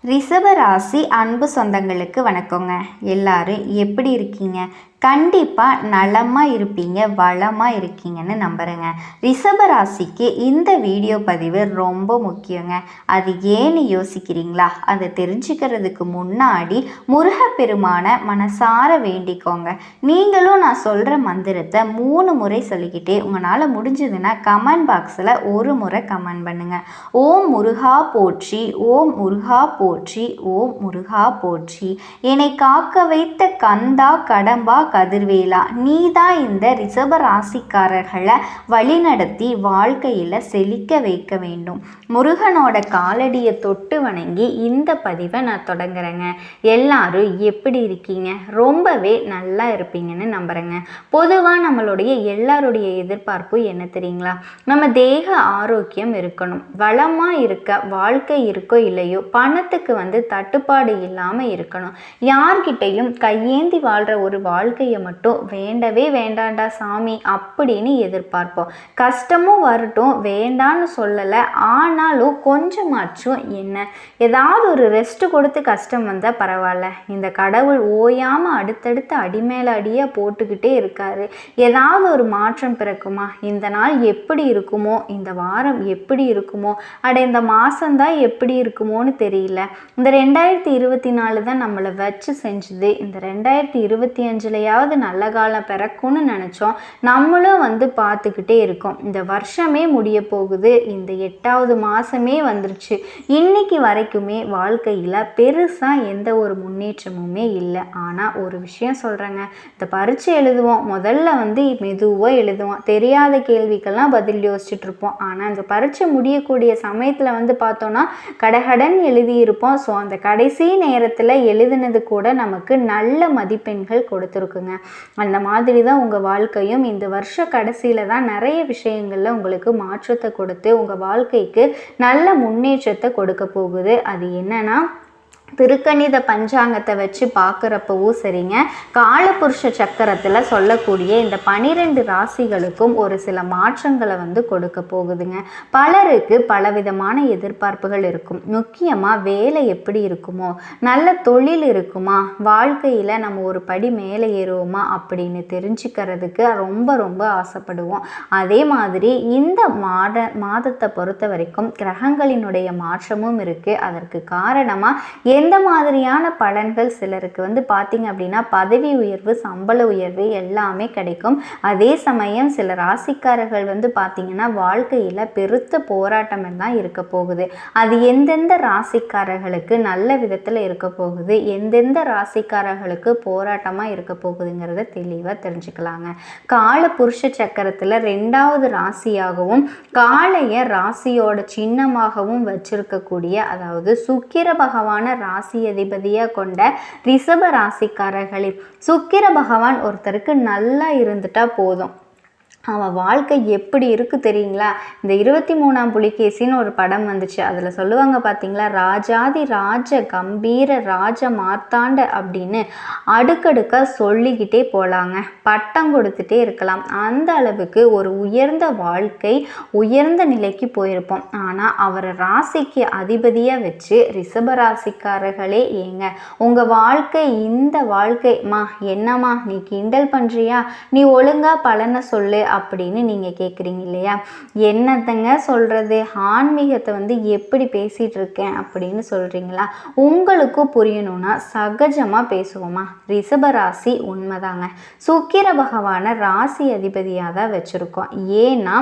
ரிஷப ராசி அன்பு சொந்தங்களுக்கு வணக்கங்க. எல்லாரும் எப்படி இருக்கீங்க? கண்டிப்பாக நலமாக இருப்பீங்க, வளமாக இருக்கீங்கன்னு நம்புகிறேங்க. ரிஷப ராசிக்கு இந்த வீடியோ பதிவு ரொம்ப முக்கியங்க. அது ஏன்னு யோசிக்கிறீங்களா? அதை தெரிஞ்சுக்கிறதுக்கு முன்னாடி முருகப்பெருமான மனசார வேண்டிக்கோங்க. நீங்களும் நான் சொல்கிற மந்திரத்தை 3 முறை சொல்லிக்கிட்டே உங்களால் முடிஞ்சதுன்னா கமெண்ட் பாக்ஸில் ஒரு முறை கமெண்ட் பண்ணுங்கள். ஓம் முருகா போற்றி, ஓம் முருகா போற்றி, ஓம் முருகா போற்றி. என்னை காக்க வைத்த கந்தா கடம்பா கதிர்வேலா, நீதான் இந்த ரிஷப ராசிக்காரர்களை வழிநடத்தி வாழ்க்கையில் செழிக்க வைக்க வேண்டும். முருகனோட காலடியை தொட்டு வணங்கி இந்த பதிவை நான் தொடங்குறேங்க. எல்லாரும் எப்படி இருக்கீங்க? ரொம்பவே நல்லா இருப்பீங்கன்னு நம்புகிறேங்க. பொதுவாக நம்மளுடைய எல்லாருடைய எதிர்பார்ப்பு என்ன தெரியுங்களா? நம்ம தேக ஆரோக்கியம் இருக்கணும், வளமாக இருக்க, வாழ்க்கை இருக்கோ இல்லையோ பணத்துக்கு தட்டுப்பாடு இல்லாமல் இருக்கணும். யார்கிட்டையும் கையேந்தி வாழ்கிற ஒரு வாழ்க்கையை மட்டும் வேண்டவே வேண்டாண்டா சாமி அப்படின்னு எதிர்பார்ப்போம். கஷ்டமும் வரட்டும், வேண்டான்னு சொல்லலை, ஆனாலும் கொஞ்சமாச்சும் என்ன ஏதாவது ஒரு ரெஸ்ட் கொடுத்து கஷ்டம் வந்தால் பரவாயில்ல. இந்த கடவுள் ஓயாமல் அடுத்தடுத்து அடிமேல அடியாக போட்டுக்கிட்டே இருக்காரு. ஏதாவது ஒரு மாற்றம் பிறக்குமா? இந்த நாள் எப்படி இருக்குமோ, இந்த வாரம் எப்படி இருக்குமோ, இந்த மாதம்தான் எப்படி இருக்குமோன்னு தெரியல. இந்த 2024 தான் நம்மளை வச்சு செஞ்சுது. இந்த 2025லையாவது நல்ல காலம் பிறக்கும்னு நினச்சோம். நம்மளும் பார்த்துக்கிட்டே இருக்கோம். இந்த வருஷமே முடிய போகுது, இந்த 8வது மாதமே வந்துருச்சு. இன்னைக்கு வரைக்குமே வாழ்க்கையில் பெருசாக எந்த ஒரு முன்னேற்றமுமே இல்லை. ஆனால் ஒரு விஷயம் சொல்கிறேங்க, இந்த பரீட்சை எழுதுவோம், முதல்ல மெதுவாக எழுதுவோம், தெரியாத கேள்விக்கெல்லாம் பதில் யோசிச்சுட்டு இருப்போம். ஆனால் இந்த பரீட்சை முடியக்கூடிய சமயத்தில் பார்த்தோன்னா கடகடன் எழுதியிருப்போம். ஸோ அந்த கடைசி நேரத்தில் எழுதினது கூட நமக்கு நல்ல மதிப்பெண்கள் கொடுத்துருக்குங்க. அந்த மாதிரி தான் உங்கள் வாழ்க்கையும் இந்த வருஷ கடைசியில் தான் நிறைய விஷயங்களில் உங்களுக்கு மாற்றத்தை கொடுத்து உங்கள் வாழ்க்கைக்கு நல்ல முன்னேற்றத்தை கொடுக்க போகுது. அது என்னன்னா, திருக்கணித பஞ்சாங்கத்தை வச்சு பார்க்குறப்பவும் சரிங்க, காலபுருஷ சக்கரத்தில் சொல்லக்கூடிய இந்த 12 ராசிகளுக்கும் ஒரு சில மாற்றங்களை கொடுக்க போகுதுங்க. பலருக்கு பலவிதமான எதிர்பார்ப்புகள் இருக்கும். முக்கியமாக வேலை எப்படி இருக்குமோ, நல்ல தொழில் இருக்குமா, வாழ்க்கையில் நம்ம ஒரு படி மேலே ஏறுவோமா அப்படின்னு தெரிஞ்சுக்கிறதுக்கு ரொம்ப ரொம்ப ஆசைப்படுவோம். அதே மாதிரி இந்த மாதத்தை பொறுத்த வரைக்கும் கிரகங்களினுடைய மாற்றமும் இருக்குது. அதற்கு காரணமாக எந்த மாதிரியான பலன்கள் சிலருக்கு பார்த்தீங்க அப்படின்னா பதவி உயர்வு, சம்பள உயர்வு எல்லாமே கிடைக்கும். அதே சமயம் சில ராசிக்காரர்கள் பார்த்தீங்கன்னா வாழ்க்கையில் பெருத்த போராட்டம் எல்லாம் இருக்க போகுது. அது எந்தெந்த ராசிக்காரர்களுக்கு நல்ல விதத்தில் இருக்க போகுது, எந்தெந்த ராசிக்காரர்களுக்கு போராட்டமாக இருக்க போகுதுங்கிறத தெளிவாக தெரிஞ்சுக்கலாங்க. கால புருஷ சக்கரத்தில் 2வது ராசியாகவும் காளைய ராசியோட சின்னமாகவும் வச்சிருக்கக்கூடிய, அதாவது சுக்கிர பகவான ராசி அதிபதியாக கொண்ட ரிஷப ராசிக்காரர்களே, சுக்கிர பகவான் ஒருத்தருக்கு நல்லா இருந்துட்டா போதும், அவன் வாழ்க்கை எப்படி இருக்குது தெரியுங்களா? இந்த 23ஆம் புலிகேசின்னு ஒரு படம் வந்துச்சு. அதில் சொல்லுவாங்க பார்த்தீங்களா, ராஜாதி ராஜ கம்பீர ராஜ மார்த்தாண்ட அப்படின்னு அடுக்கடுக்காக சொல்லிக்கிட்டே போகலாங்க. பட்டம் கொடுத்துட்டே இருக்கலாம். அந்த அளவுக்கு ஒரு உயர்ந்த வாழ்க்கை, உயர்ந்த நிலைக்கு போயிருப்போம். ஆனால் அவரை ராசிக்கு அதிபதியாக வச்சு ரிஷப ராசிக்காரர்களே, ஏங்க உங்கள் வாழ்க்கை இந்த வாழ்க்கைமா என்னம்மா நீ கிண்டல் பண்ணுறியா, நீ ஒழுங்காக பலனை சொல்லு அப்படின்னு நீங்கள் கேட்குறீங்க இல்லையா? என்னத்தங்க சொல்கிறது, ஆன்மீகத்தை எப்படி பேசிகிட்டு இருக்கேன் அப்படின்னு சொல்கிறீங்களா? உங்களுக்கும் புரியணும்னா சகஜமாக பேசுவோமா? ரிஷபராசி உண்மைதாங்க, சுக்கிர பகவானை ராசி அதிபதியாக தான் வச்சுருக்கோம். ஏன்னா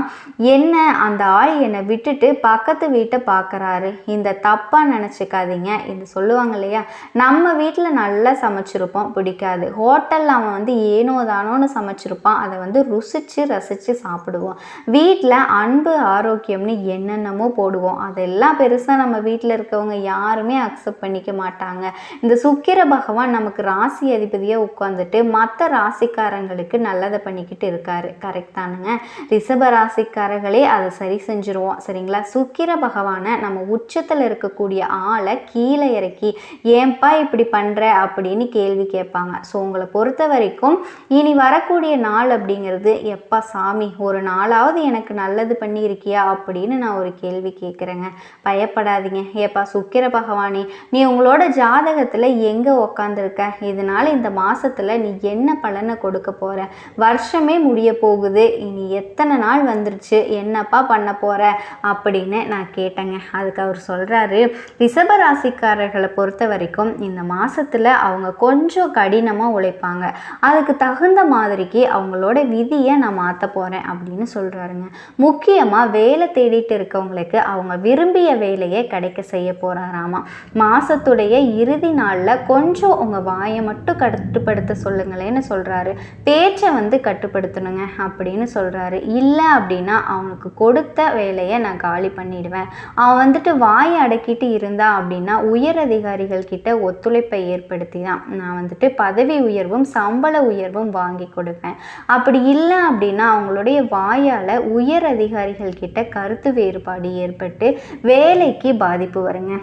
என்ன, அந்த ஆள் என்னை விட்டுட்டு பக்கத்து வீட்டை பார்க்குறாரு, இந்த தப்பாக நினச்சிக்காதீங்க. இது சொல்லுவாங்க இல்லையா, நம்ம வீட்டில் நல்லா சமைச்சிருப்போம், பிடிக்காது, ஹோட்டலில் அவன் ஏனோ தானோன்னு சமைச்சிருப்பான், அதை ருசித்து ரசித்து சாப்பிடுவோம். வீட்டில் அன்பு ஆரோக்கியம்னு என்னென்னமோ போடுவோம், அதெல்லாம் பெருசாக நம்ம வீட்டில் இருக்கவங்க யாருமே அக்செப்ட் பண்ணிக்க மாட்டாங்க. இந்த சுக்கிர பகவான் நமக்கு ராசி அதிபதியாக உட்காந்துட்டு மற்ற ராசிக்காரங்களுக்கு நல்லதை பண்ணிக்கிட்டு இருக்காரு. கரெக்ட் தானுங்க? ரிஷப ராசிக்காரர்களே அதை சரி செஞ்சுருவோம், சரிங்களா? சுக்கிர பகவானை நம்ம உச்சத்தில் இருக்கக்கூடிய ஆளை கீழே இறக்கி ஏன்பா இப்படி பண்ணுற அப்படின்னு கேள்வி கேட்பாங்க. ஸோ உங்களை பொறுத்த வரைக்கும் இனி வரக்கூடிய நாள் அப்படிங்கிறது எப்பா சாமி ஒரு நாளாவது எனக்கு நல்லது பண்ணியிருக்கியா அப்படின்னு நான் ஒரு கேள்வி கேட்குறேங்க. பயப்படாதீங்க. ஏப்பா சுக்கிர பகவானே, நீ உங்களோட ஜாதகத்தில் எங்கே உக்காந்துருக்க, இதனால இந்த மாதத்தில் நீ என்ன பலனை கொடுக்க போகிற, வருஷமே முடிய போகுது, இனி எத்தனை நாள் வந்துருச்சு, என்னப்பா பண்ண போகிற அப்படின்னு நான் கேட்டேங்க. அதுக்கு அவர் சொல்கிறாரு, ரிஷபராசிக்காரர்களை பொறுத்த வரைக்கும் இந்த மாதத்தில் அவங்க கொஞ்சம் கடினமாக உழைப்பாங்க, அதுக்கு தகுந்த மாதிரிக்கு அவங்களோட விதியை நான் மாற்ற போகிறேன் அப்படின்னு சொல்கிறாருங்க. முக்கியமாக வேலை தேடிட்டு இருக்கவங்களுக்கு அவங்க விரும்பிய வேலையை கிடைக்க செய்ய போகிறாராமா. மாதத்துடைய இறுதி நாளில் கொஞ்சம் உங்கள் வாயை மட்டும் கட்டுப்படுத்த சொல்லுங்களேன்னு சொல்கிறாரு. பேச்சை கட்டுப்படுத்தணுங்க அப்படின்னு சொல்கிறாரு. இல்லை அப்படின்னா அவனுக்கு கொடுத்த வேலையை நான் காலி பண்ணிடுவேன். அவன் வாயை அடக்கிட்டு இருந்தா அப்படின்னா உயர் அதிகாரிகள் கிட்ட ஒத்துழைப்பை ஏற்படுத்தி தான் நான் பதவி உயர்வும் சம்பள உயர்வும் வாங்கி கொடுப்பேன். அப்படி இல்லை அப்படின்னா அவங்களுடைய வாயால் உயர் அதிகாரிகள் கிட்ட கருத்து வேறுபாடு ஏற்பட்டு வேலைக்கு பாதிப்பு வருங்க.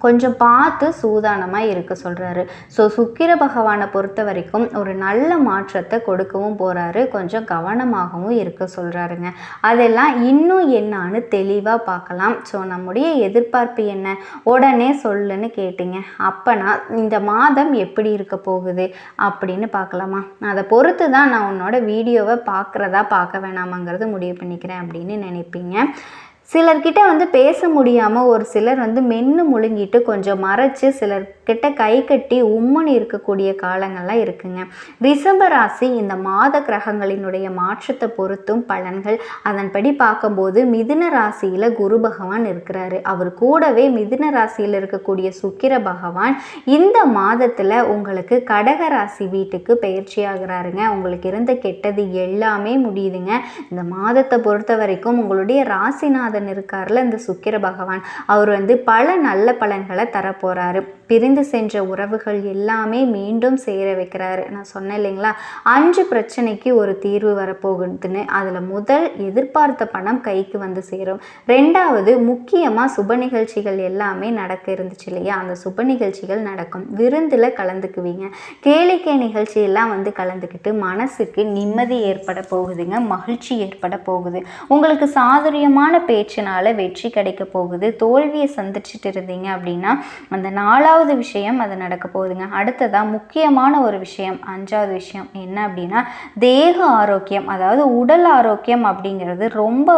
கொஞ்சம் பார்த்து சூதானமாக இருக்க சொல்கிறாரு. ஸோ சுக்கிர பகவானை பொறுத்த வரைக்கும் ஒரு நல்ல மாற்றத்தை கொடுக்கவும் போகிறாரு, கொஞ்சம் கவனமாகவும் இருக்க சொல்கிறாருங்க. அதெல்லாம் இன்னும் என்னான்னு தெளிவாக பார்க்கலாம். ஸோ நம்முடைய எதிர்பார்ப்பு என்ன, உடனே சொல்லுன்னு கேட்டிங்க. அப்போனா இந்த மாதம் எப்படி இருக்க போகுது அப்படின்னு பார்க்கலாமா? அதை பொறுத்து தான் நான் உன்னோட வீடியோவை பார்க்குறதா பார்க்க வேணாமாங்கிறது முடிவு பண்ணிக்கிறேன் அப்படின்னு நினைப்பீங்க. சிலர்கிட்ட பேச முடியாமல் ஒரு சிலர் மென்று முழுங்கிட்டு கொஞ்சம் மறைச்சு சிலர்கிட்ட கை கட்டி உம்முன்னு இருக்கக்கூடிய காலங்கள்லாம் இருக்குங்க. ரிஷபராசி இந்த மாத கிரகங்களினுடைய மாற்றத்தை பொறுத்தும் பலன்கள். அதன்படி பார்க்கும்போது மிதுன ராசியில் குரு பகவான் இருக்கிறாரு. அவர் கூடவே மிதுன ராசியில் இருக்கக்கூடிய சுக்கிர பகவான் இந்த மாதத்தில் உங்களுக்கு கடக ராசி வீட்டுக்கு பயிற்சி ஆகிறாருங்க. உங்களுக்கு இருந்த கெட்டது எல்லாமே முடியுதுங்க. இந்த மாதத்தை பொறுத்த வரைக்கும் உங்களுடைய ராசிநாதன் இருக்கார்ல இந்த சுக்கிர பகவான், அவர் பல நல்ல பலன்களை தரப்போறாரு. பிரிந்து சென்ற உறவுகள் எல்லாமே மீண்டும் சேர வைக்கிறாரு. நான் சொன்னேன் இல்லைங்களா, 5 பிரச்சனைக்கு ஒரு தீர்வு வரப்போகுதுன்னு. அதில் முதல் எதிர்பார்த்த பணம் கைக்கு சேரும். 2வது முக்கியமாக சுப நிகழ்ச்சிகள் எல்லாமே நடக்க இருந்துச்சு இல்லையா, அந்த சுப நிகழ்ச்சிகள் நடக்கும். விருந்தில் கலந்துக்குவீங்க. கேளிக்கை நிகழ்ச்சியெல்லாம் கலந்துக்கிட்டு மனசுக்கு நிம்மதி ஏற்பட போகுதுங்க, மகிழ்ச்சி ஏற்பட போகுது. உங்களுக்கு சாதுரியமான பேச்சினால வெற்றி கிடைக்க போகுது. தோல்வியை சந்திச்சுட்டு இருந்தீங்க அப்படின்னா அந்த 4வது விஷயம் அது நடக்க போகுதுங்க. அடுத்ததா முக்கியமான ஒரு விஷயம், 5வது விஷயம் என்ன அப்படின்னா தேக ஆரோக்கியம், அதாவது உடல் ஆரோக்கியம் அப்படிங்கிறது ரொம்ப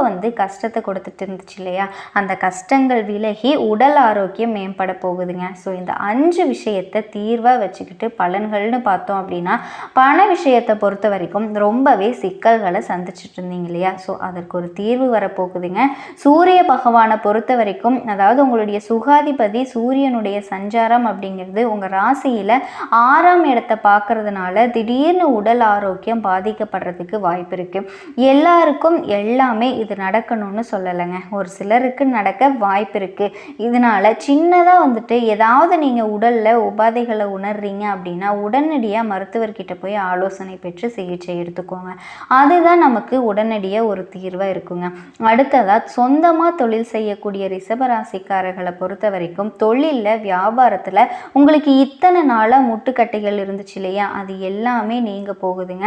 கஷ்டத்தை கொடுத்துட்டு இருந்துச்சு இல்லையா, அந்த கஷ்டங்கள் விலகி உடல் ஆரோக்கியம் மேம்பட போகுதுங்க. ஸோ இந்த 5 விஷயத்தை தீர்வாக வச்சுக்கிட்டு பலன்கள்னு பார்த்தோம் அப்படின்னா பண விஷயத்தை பொறுத்த வரைக்கும் ரொம்பவே சிக்கல்களை சந்திச்சுட்டு இருந்தீங்க இல்லையா, ஸோ அதற்கு ஒரு தீர்வு வரப்போகுதுங்க. சூரிய பகவானை பொறுத்த வரைக்கும், அதாவது உங்களுடைய சுகாதிபதி சூரியனுடைய சஞ்சாரம் அப்படிங்கிறது உங்கள் ராசியில் 6ஆம் இடத்தை பார்க்கறதுனால திடீர்னு உடல் ஆரோக்கியம் பாதிக்கப்படுறதுக்கு வாய்ப்பு இருக்குது. எல்லாருக்கும் எல்லாமே இது நடக்கணும்னு சொல்லலைங்க, ஒரு சிலருக்கு நடக்க வாய்ப்பு இருக்குது. இதனால் சின்னதாக ஏதாவது நீங்கள் உடலில் உபாதைகளை உணர்றீங்க அப்படின்னா உடனடியாக மருத்துவர்கிட்ட போய் ஆலோசனை பெற்று சிகிச்சை எடுத்துக்கோங்க. அதுதான் நமக்கு உடனடியாக ஒரு தீர்வாக இருக்குங்க. அடுத்ததாக சொந்தமாக தொழில் செய்யக்கூடிய ரிஷபராசிக்காரர்களை பொறுத்த வரைக்கும் தொழிலில் வியாபாரத்தில் உங்களுக்கு இத்தனை நாளாக முட்டுக்கட்டைகள் இருந்துச்சு இல்லையா, அது எல்லாமே நீங்க போகுதுங்க.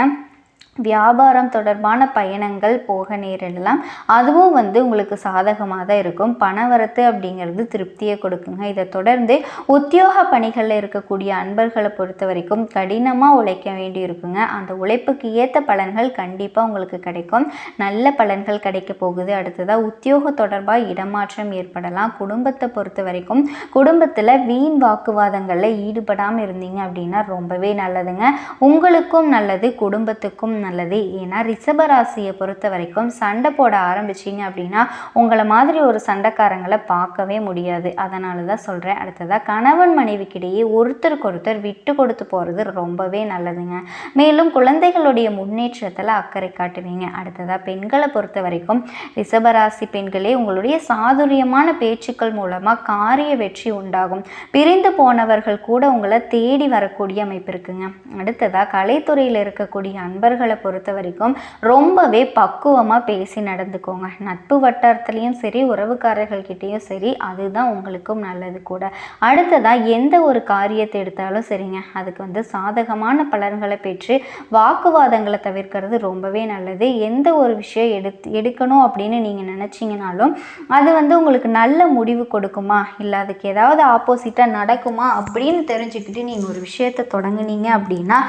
வியாபாரம் தொடர்பான பயணங்கள் போக நேரிடலாம். அதுவும் உங்களுக்கு சாதகமாக தான் இருக்கும். பணவரத்து அப்படிங்கிறது திருப்தியை கொடுக்குங்க. இதை தொடர்ந்து உத்தியோக பணிகளில் இருக்கக்கூடிய அன்பர்களை பொறுத்த வரைக்கும் கடினமாக உழைக்க வேண்டி இருக்குங்க. அந்த உழைப்புக்கு ஏற்ற பலன்கள் கண்டிப்பாக உங்களுக்கு கிடைக்கும். நல்ல பலன்கள் கிடைக்க போகுது. அடுத்ததாக உத்தியோக தொடர்பாக இடமாற்றம் ஏற்படலாம். குடும்பத்தை பொறுத்த வரைக்கும் குடும்பத்தில் வீண் வாக்குவாதங்களில் ஈடுபடாமல் இருந்தீங்க அப்படின்னா ரொம்பவே நல்லதுங்க. உங்களுக்கும் நல்லது, குடும்பத்துக்கும் நல்லது. ஏன்னா ரிஷபராசியை பொறுத்த வரைக்கும் சண்டை போட ஆரம்பிச்சிங்க அப்படின்னா உங்களை மாதிரி ஒரு சண்டைக்காரங்களை பார்க்கவே முடியாது. அதனால தான் சொல்கிறேன். அடுத்ததாக கணவன் மனைவிக்கிடையே ஒருத்தருக்கு ஒருத்தர் விட்டு கொடுத்து போகிறது ரொம்பவே நல்லதுங்க. மேலும் குழந்தைகளுடைய முன்னேற்றத்தில் அக்கறை காட்டுவீங்க. அடுத்ததாக பெண்களை பொறுத்த வரைக்கும் ரிஷபராசி பெண்களே, உங்களுடைய சாதுரியமான பேச்சுக்கள் மூலமாக காரிய வெற்றி உண்டாகும். பிரிந்து போனவர்கள் கூட உங்களை தேடி வரக்கூடிய அமைப்பு இருக்குங்க. அடுத்ததாக கலைத்துறையில் இருக்கக்கூடிய அன்பர்கள் நண்பர்களை பொறுத்த வரைக்கும் ரொம்பவே பக்குவமாக பேசி நடந்துக்கோங்க. நட்பு வட்டாரத்துலேயும் சரி, உறவுக்காரர்கள்கிட்டேயும் சரி, அதுதான் உங்களுக்கும் நல்லது கூட. அடுத்ததாக எந்த ஒரு காரியத்தை எடுத்தாலும் சரிங்க, அதுக்கு சாதகமான பலன்களை பெற்று வாக்குவாதங்களை தவிர்க்கிறது ரொம்பவே நல்லது. எந்த ஒரு விஷயம் எடுக்கணும் அப்படின்னு நீங்கள் நினச்சிங்கனாலும் அது உங்களுக்கு நல்ல முடிவு கொடுக்குமா, இல்லை அதுக்கு ஏதாவது ஆப்போசிட்டாக நடக்குமா அப்படின்னு தெரிஞ்சுக்கிட்டு நீங்கள் ஒரு விஷயத்தை தொடங்குனீங்க அப்படின்னா,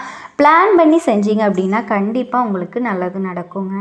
பிளான் பண்ணி செஞ்சீங்க அப்படின்னா கண்டிப்பாக உங்களுக்கு நல்லது நடக்குங்க.